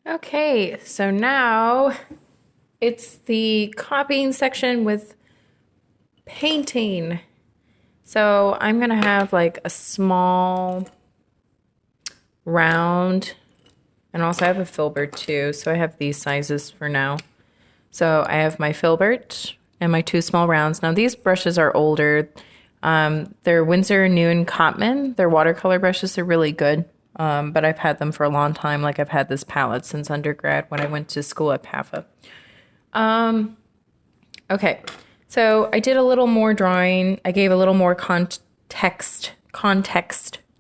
Okay, so now it's the copying section with painting. So I'm gonna have like a small round, and also I have a filbert too. So I have these sizes for now. So I have my filbert and my two small rounds. Now these brushes are older. They're Winsor & Newton Cotman. They're watercolor brushes. They're really good. But I've had them for a long time. Like I've had this palette since undergrad when I went to school at PAFA. Okay, so I did a little more drawing. I gave a little more context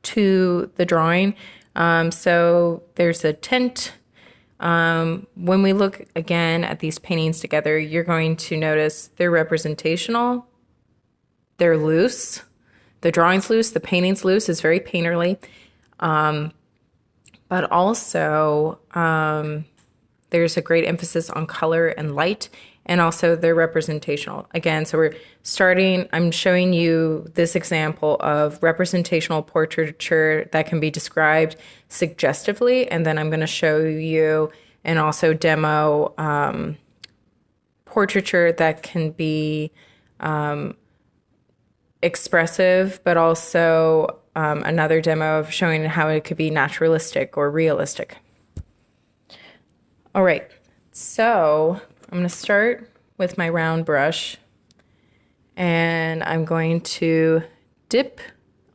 to the drawing. So there's a tint. When we look again at these paintings together, you're going to notice they're representational. They're loose. The drawing's loose. The painting's loose. It's very painterly. But also, there's a great emphasis on color and light, and also they're representational. Again, so we're starting, I'm showing you this example of representational portraiture that can be described suggestively, and then I'm going to show you and also demo portraiture that can be expressive, but also another demo of showing how it could be naturalistic or realistic. All right, so I'm going to start with my round brush, and I'm going to dip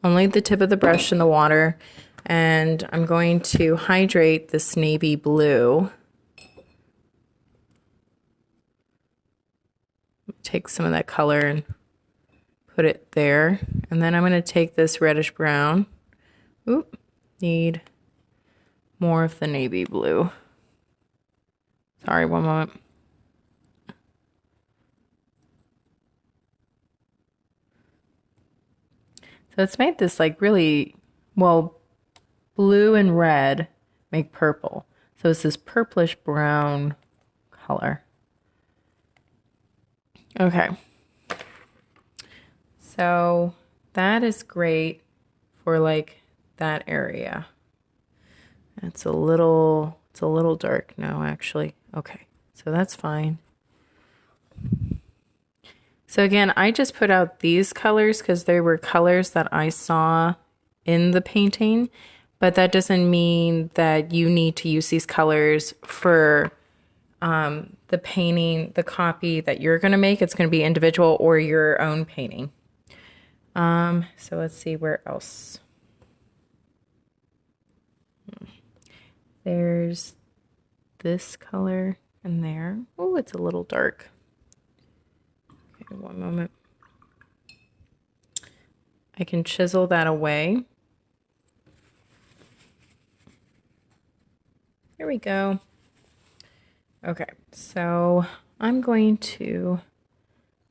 only the tip of the brush in the water, and I'm going to hydrate this navy blue. Take some of that color and put it there, and then I'm going to take this reddish brown. Oop, need more of the navy blue. Sorry, one moment. So it's made this like really, well, blue and red make purple. So it's this purplish brown color. Okay. So that is great for like that area. It's a little dark now actually. Okay. So that's fine. So again, I just put out these colors because they were colors that I saw in the painting, but that doesn't mean that you need to use these colors for the painting, the copy that you're going to make. It's going to be individual or your own painting. So let's see where else. There's this color in there. Oh, it's a little dark. Okay, one moment. I can chisel that away. Here we go. Okay, so I'm going to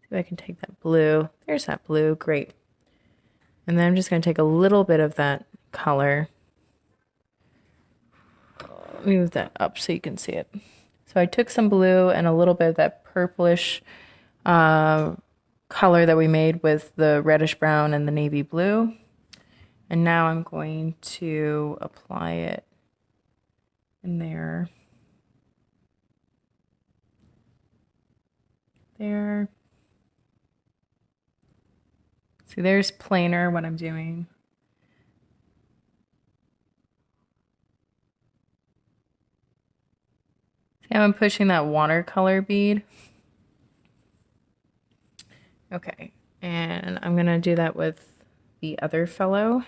see if I can take that blue. There's that blue, great. And then I'm just going to take a little bit of that color. Let me move that up so you can see it. So I took some blue and a little bit of that purplish color that we made with the reddish brown and the navy blue. And now I'm going to apply it in there. There. See, there's plainer what I'm doing. See how I'm pushing that watercolor bead? Okay, and I'm gonna do that with the other fellow.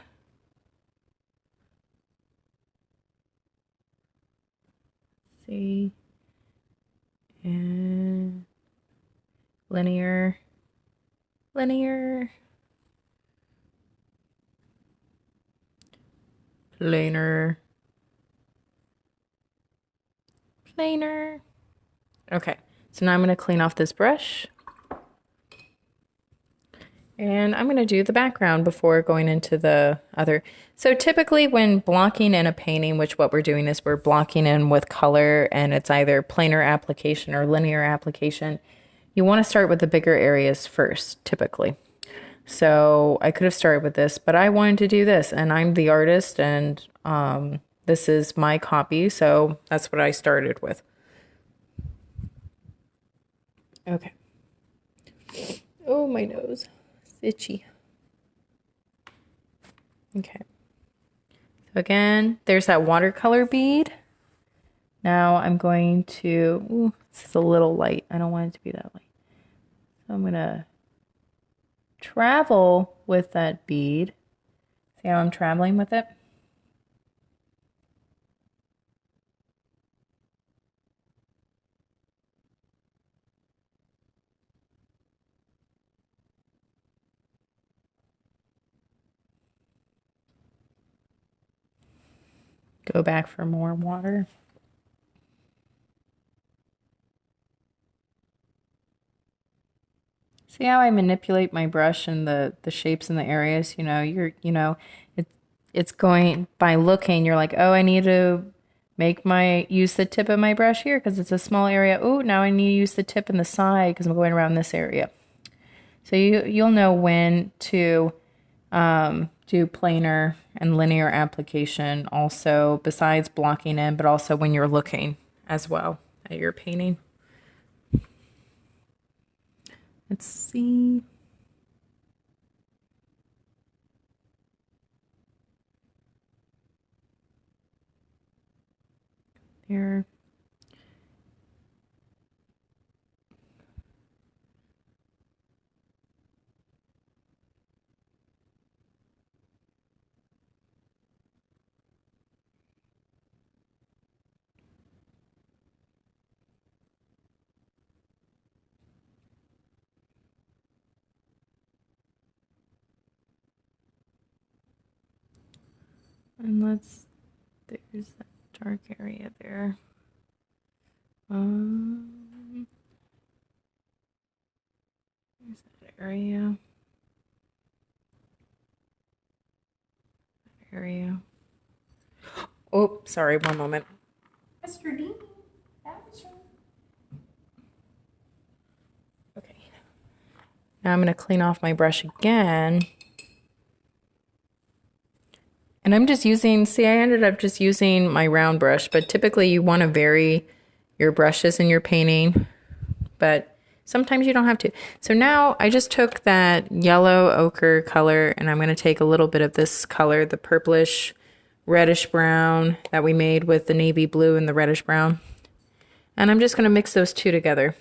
See, and linear, planar. Okay, so now I'm going to clean off this brush. And I'm going to do the background before going into the other. So typically when blocking in a painting, which what we're doing is we're blocking in with color, and it's either planar application or linear application, you want to start with the bigger areas first, typically. So I could have started with this, but I wanted to do this, and I'm the artist, and this is my copy, so that's what I started with. Okay. Oh, my nose. It's itchy. Okay. So again, there's that watercolor bead. Now I'm going to, ooh, this is a little light. I don't want it to be that light. So I'm going to travel with that bead. See how I'm traveling with it? Go back for more water. See how I manipulate my brush and the shapes and the areas? It's going by looking, you're like, oh, I need to use the tip of my brush here because it's a small area. Oh, now I need to use the tip and the side because I'm going around this area. So you'll know when to do planar and linear application also, besides blocking in, but also when you're looking as well at your painting. Let's see. There. And there's that dark area there. There's that area. Oh, sorry, one moment. Mr. Dean, okay. Now I'm going to clean off my brush again. And I'm just using, see, I ended up just using my round brush, but typically you want to vary your brushes in your painting, but sometimes you don't have to. So now I just took that yellow ochre color and I'm going to take a little bit of this color, the purplish reddish brown that we made with the navy blue and the reddish brown. And I'm just going to mix those two together.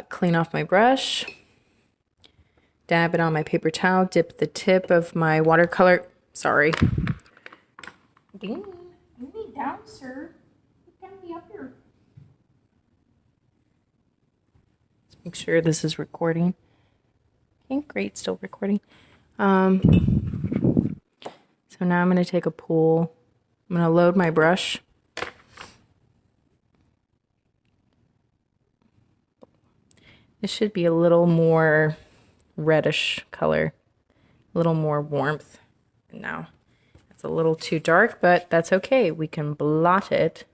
Clean off my brush. Dab it on my paper towel, dip the tip of my watercolor. Sorry. Dean, you need down, sir. You can't be up here. Let's make sure this is recording. Okay, great, still recording. So now I'm going to take a pool. I'm going to load my brush. This should be a little more reddish color, a little more warmth. Now it's a little too dark, but that's okay. We can blot it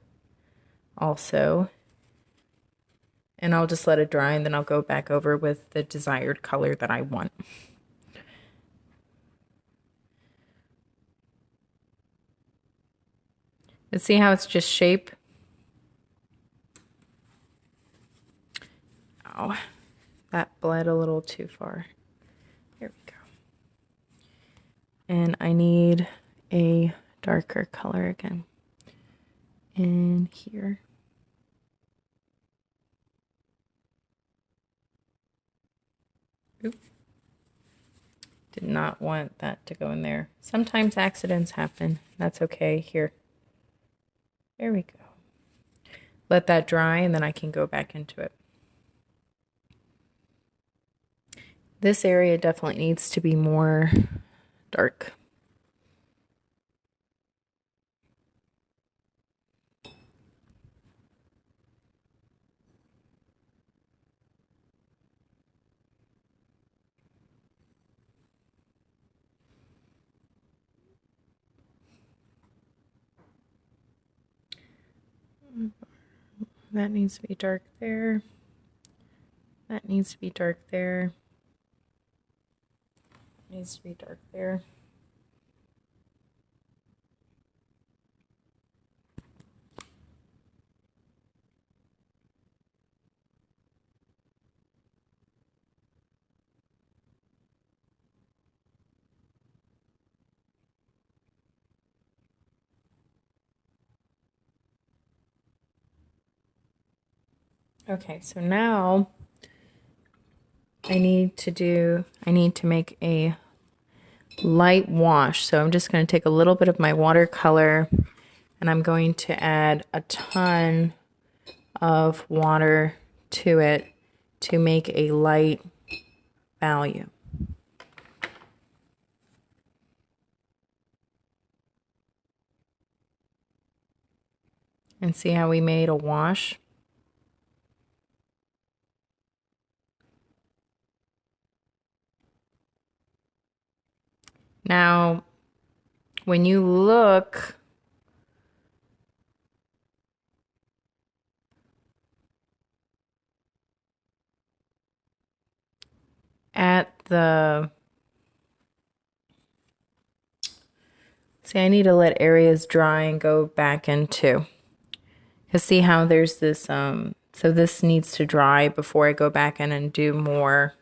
also. And I'll just let it dry and then I'll go back over with the desired color that I want. Let's see how it's just shape. Oh, that bled a little too far. Here we go. And I need a darker color again in here. Oop. Did not want that to go in there. Sometimes accidents happen. That's okay. Here. There we go. Let that dry and then I can go back into it. This area definitely needs to be more dark. That needs to be dark there. That needs to be dark there. Needs to be dark there. Okay, so now I need to make a light wash. So I'm just going to take a little bit of my watercolor and I'm going to add a ton of water to it to make a light value. And see how we made a wash? Now, when you look at the, see, I need to let areas dry and go back into, because see how there's this, so this needs to dry before I go back in and do more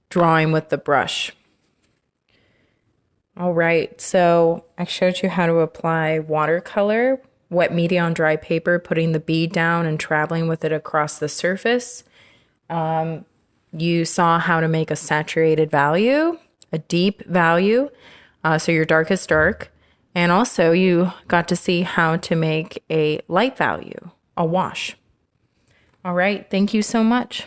drawing with the brush. All right, so I showed you how to apply watercolor, wet media on dry paper, putting the bead down and traveling with it across the surface. You saw how to make a saturated value, a deep value, so your darkest dark. And also you got to see how to make a light value, a wash. All right, thank you so much.